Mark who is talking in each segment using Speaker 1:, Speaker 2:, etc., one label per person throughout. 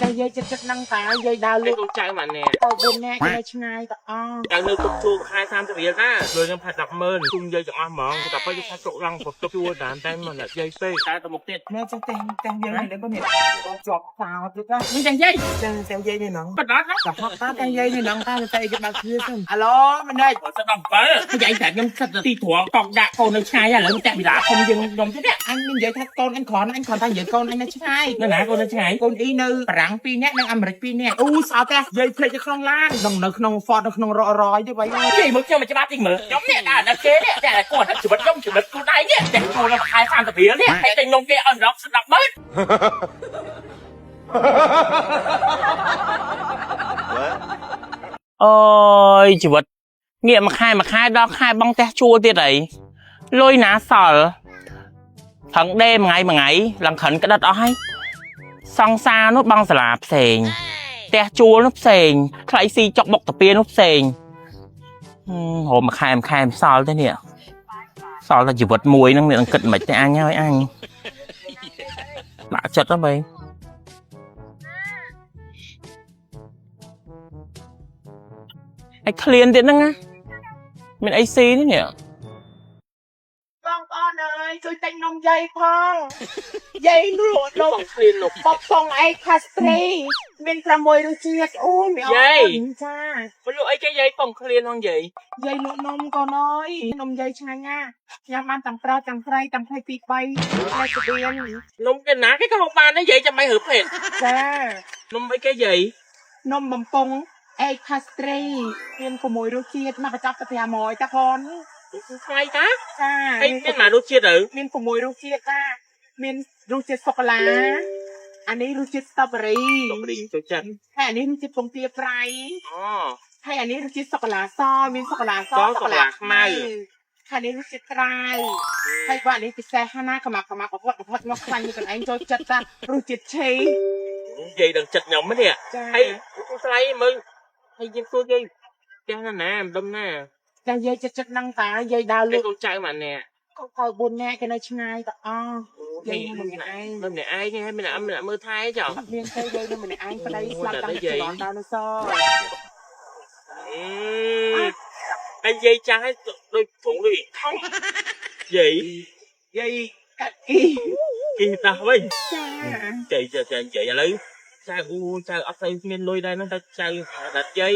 Speaker 1: តែយាយចិត្តនឹងតាយាយដើរលក់ចៅម៉ានែទៅ4នាក់គេឆ្ងាយតអចៅនៅទុកជួខែ30រៀលណាលុយនឹងផាត់100000ជុំយាយទាំងអស់ហ្មងតែពេលថាចុករងទុកជួតាមតែមិនយាយពេកតែទៅមុខទៀតណែចឹងទាំងយាយនេះក៏នេះជាប់សោទៀតណានេះទាំងយាយទាំងយាយនេះហ្នឹងបដត់ណាតែហត់តាទាំងយាយនេះហ្នឹងតាតែគេបើកគ្នាទៅអាឡូមិនដេចស្ដាប់7យាយតែខ្ញុំគិតទីត្រង់កង់ដាក់កូននៅឆ្ងាយឥឡូវតែវិឡាខ្ញុំយើងខ្ញុំទៀតអញមាននិយាយថាកូនអញគ្រាន់តែនិយាយកូនអញនៅឆ្ងាយនៅណាកូននៅឆ្ងាយកូនអ៊ីនៅបារាំង2នាក់នៅអាមេរិក2នាក់អូស្អត់ទេយាយភ្លេចនៅក្នុងឡាននៅក្នុង Ford នៅក្នុងរយទេវ៉ៃយាយមើលខ្ញុំមិនច្បាស់តិចមើលខ្ញុំនេះដាក់នៅគេនេះតែគាត់ជីវិតខ្ញុំជីវិតខ្លួនឯងនេះតែកូននៅខែ30រៀលនេះតែខ្ញុំគេអត់រកស្ដាប់មើលអូយជីវិតងាកមួយខែដល់ខែបងផ្ទះជួលទៀតអីលុយណាសល់ផឹងដេមួយថ្ងៃឡើងខិនក្តិតអស់ហើយសង្សារនោះបងសាលាផ្សេងផ្ទះជួលនោះផ្សេងថ្លៃស៊ីចុកបុកតាពីនោះផ្សេងហូបមួយខែសល់ទេនេះសល់តែជីវិតមួយហ្នឹងអ្នកនឹងគិតមិនទេអញហើយអញដាក់ចិត្តទៅបីឯឃ្លានទៀតហ្នឹងណាមានអីស៊ីនេះបងប្អូនអើយជួយតែងនំយាយផងយាយលក់នំឃ្លាននោះបបផងអីខាស្ត្រីមាន6រសជាតិអូយមានអត់ចាពលក់អីគេយាយបងឃ្លានផងយាយលក់នំកូនអើយនំយាយឆ្ងាញ់ណាស់ញ៉ាំបានទាំងប្រុសទាំងស្រីទាំង2 3តែស្បៀននំគេណាគេក៏ហូបបានដែរយាយចាំមិនរើភេទចានំអីគេយាយនំបំពង់អេកខាស្ត្រីមាន6រសជាតិមកបញ្ចប់ទៅ500តាកូនថ្លៃតាចាអីមានម៉ារសជាតិទៅមាន6រសជាតិតាមានរសជាតិសូកូឡាអានេះរសជាតិស្ទ្រូប៊េរីចូលចិត្តហើយអានេះរសជាតិពងទាប្រៃអូហើយអានេះរសជាតិសូកូឡាសមានសូកូឡាសសូកូឡាខ្មៅហើយនេះរសជាតិត្រាវហើយគាត់នេះពិសេសណាកម្មាក់មកខ្លាញ់នេះកន្លែងចូលចិត្តតារសជាតិឆេនិយាយដល់ចិត្តខ្ញុំនេះហើយស្រីមើលហើយយើងទួយាយផ្ទះណាមិនដឹងណាតែយាយចិត្តនឹងតាយាយដើរលក់កូនចៅម៉ានែក៏ទៅ4នាក់គេនៅឆ្ងាយតអយាយម្នាក់ឯងនៅម្នាក់ឯងហើយម្នាក់មើលថែចុះមានទៅយាយនៅម្នាក់ឯងប្តីស្លាប់តាំងពីចន្ទដល់នៅសហើយយាយចាស់ឲ្យដូចធំដូចថងយាយកាត់គីតាវិញចាចៃឥឡូវចៅអត់ស្អីមានលុយដែរហ្នឹងតែចៅដាត់យាយ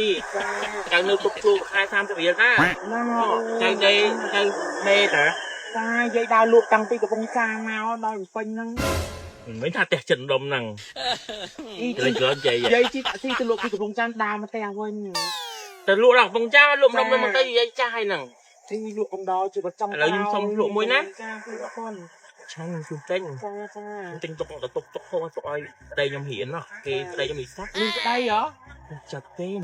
Speaker 1: ចៅនៅទុកជួខែ30រៀលណាចៅមេតាចាយាយដើរលក់តាំងពីកំពង់ចាមមកដល់ពេញហ្នឹងមិនថាផ្ទះចិនដុំហ្នឹងលេចគ្រាន់យាយជីតាក់ស៊ីទៅលក់ពីកំពង់ចាមដើរមកផ្ទះវិញទៅលក់ដល់កំពង់ចាមលក់នំមកទៅយាយចាស់ហើយហ្នឹងទីលក់កំដរជីវិតចំឥឡូវខ្ញុំសុំលក់មួយណាចាគឺអរគុណឆាំងជុំទិញទិញទុកហូបទុកឲ្យប្តីខ្ញុំរៀនណោះគេប្តីខ្ញុំមានសាក់មានប្តីហ៎ចាត់ទេខ្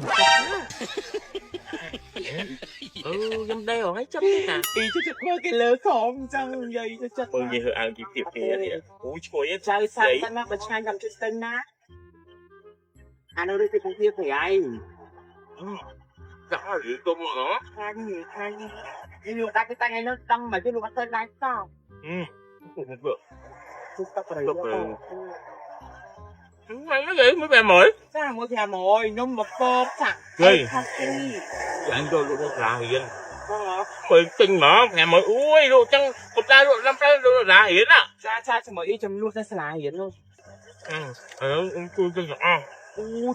Speaker 1: ញុំដែរហ៎ហើយចាប់តាពីចិត្តមើលគេលើខំចឹងនិយាយទៅចិត្តមើលនិយាយហៅអង្គពីភាពគេនេះអូឈ្ងុយចៅសាក់តែណាបើឆ្ងាញ់តាមចិត្តស្ទើរណាអានោះឬគេពងទាប្រៃចាស់ឬទុំហ៎ខាញ់នេះលោកដាក់ទៅតាំងឯនោះដឹងមកគេលោកអត់ទៅដែរតោះChúc các bạn ăn cái gì mới về mới sao mới về mới nhưng mà bơm sạch gì anh tôi luôn là hiền mình tinh mà nhà mới ui luôn chân một tay luôn 5 tay luôn là hiền á cha cho mới chấm luôn ra là hiền luôn tôi tinh à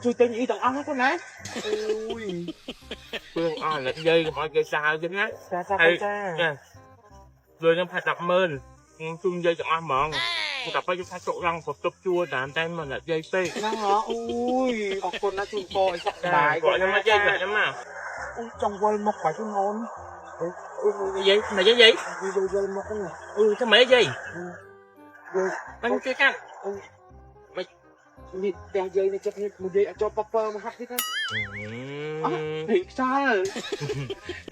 Speaker 1: tôi tinh ý tầng ăn con này ui tôi ăn là dây mọi cái sao chứ á cha rồi nó phải 10,000chung dây chẳng ăn mònแต่ไปจะใช้โจรังผมตบจั่วแต่แต่มันแบบใยเต้นั่งเหรออุ้ยขอบคุณนะจุนโกยสักได้ก่อนจะมาใยแบบนั้นมาจงวันมกไปที่นอนใยไหนใยมกไงทำไมใยมันช่วยกันไม่นี่แต่ใยในจะเป็นมันใยจอปเปอร์มาหักที่ท่านผิดใช่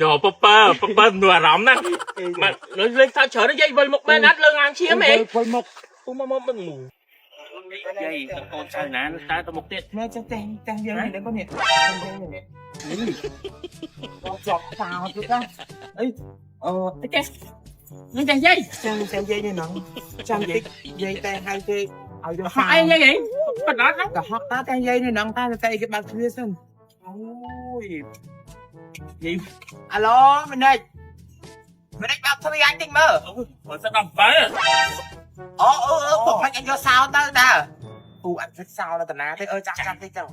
Speaker 1: จอปเปอร์หน่วยร้อนนะmà lên sao chở nó dây vơi một bên nát lưng ăn chia mày mà mình ngủ dây con trai nán ta tao một tiết nó chắc tăng dây này đấy con nhỉ chọc sao chứ ta ấy cái nó trang dây như nó trang dây dây tay hai cây ai dây gì ប៉ុណ្ណាហ្នឹង
Speaker 2: ก็ฮอกตาแต่យាយនេះនងតាតែគេបាក់គ្នាសិន
Speaker 1: អូយនិយាយ
Speaker 2: អាឡូមិនដេចបាក់គ្នាអញតិចមើល
Speaker 1: មើលសិនដល់7
Speaker 2: អូពុកមិនអញយកសោទៅតាពូអញthíchសោនៅតាណាទេចាំតិចទៅ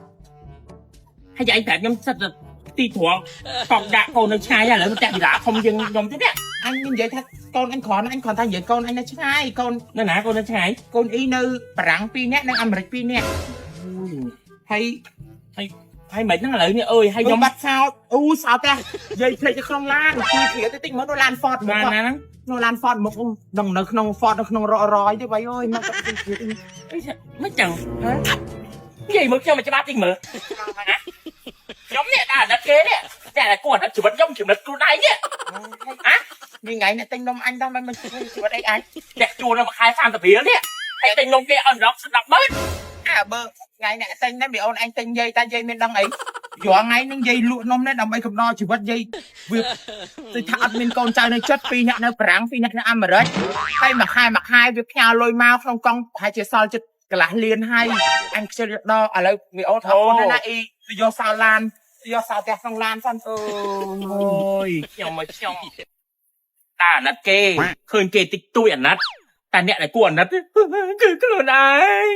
Speaker 1: ហើយឯងប្រាប់ខ្ញុំសិតទីត្រង់កង់ដាក់កូននៅឆ្ងាយឥឡូវតែវិឡាធំយើងខ្ញុំទៀត
Speaker 2: អញនិយាយថាកូនអញគ្រាន់តែនិយាយកូនអញនៅឆ្ងាយកូន
Speaker 1: នៅណាកូននៅឆ្ងាយក
Speaker 2: ូនអ៊ីនៅបារាំង2នាក់និងអាមេរិក2នាក់ហើយ
Speaker 1: ហើយមិនហ្នឹងឥឡូវនេះអើយហើយ
Speaker 2: ខ្ញុំ
Speaker 1: ខ្ញុំ
Speaker 2: បាត់សោសោតែយាយភ្លេចទៅក្នុងឡានជួយគ្រាទៅតិចមើលនៅឡាន Ford មក
Speaker 1: ណាហ្នឹង
Speaker 2: នៅឡាន Ford មកនៅក្នុង Ford នៅក្នុងរយទេបាយអើយមកទៅជួយគ្រាទៅ
Speaker 1: មិនចឹងនិយាយមើលខ្ញុំមិនច្បាស់តិចមើលខ្ញុំនេះដាក់ដាក់គេនេះតែគាត់ជីវិតខ្ញុំជីវិតខ្លួនឯងនេះ
Speaker 2: នេះថ្ងៃអ្នកទិញនំអញដល់មិនជួយជីវិតអីអញ
Speaker 1: តែជួលនៅមួយខែ30រៀលនេះហើយតែនំគេអត់រកស្ដាប់មើល
Speaker 2: អាបើថ្ងៃអ្នកទិញនេះមីអូនអញទិញយាយតាយាយមានដឹងអីយល់ថ្ងៃនឹងយាយលក់នំនេះដើម្បីកំដរជីវិតយាយវាទៅថាអត់មានកូនចៅនៅចិត្ត2នាក់នៅបារាំង2នាក់នៅអាមេរិកហើយមួយខែវាផ្ញើលុយមកក្នុងកង់ប្រហែលជាសល់ចិត្តកន្លះលានហើយអញខ្ជិលដល់ឥឡូវមីអូនថាអូនណាអ៊ីយកសោឡានយកសោផ្ទះក្នុងឡានសិន
Speaker 1: អូយខ្ញុំមកខ្ញុំតាអាណិតគេឃើញគេតិចតួចអាណិតតែអ្នកដែលគួរអាណិតគឺខ្លួនឯង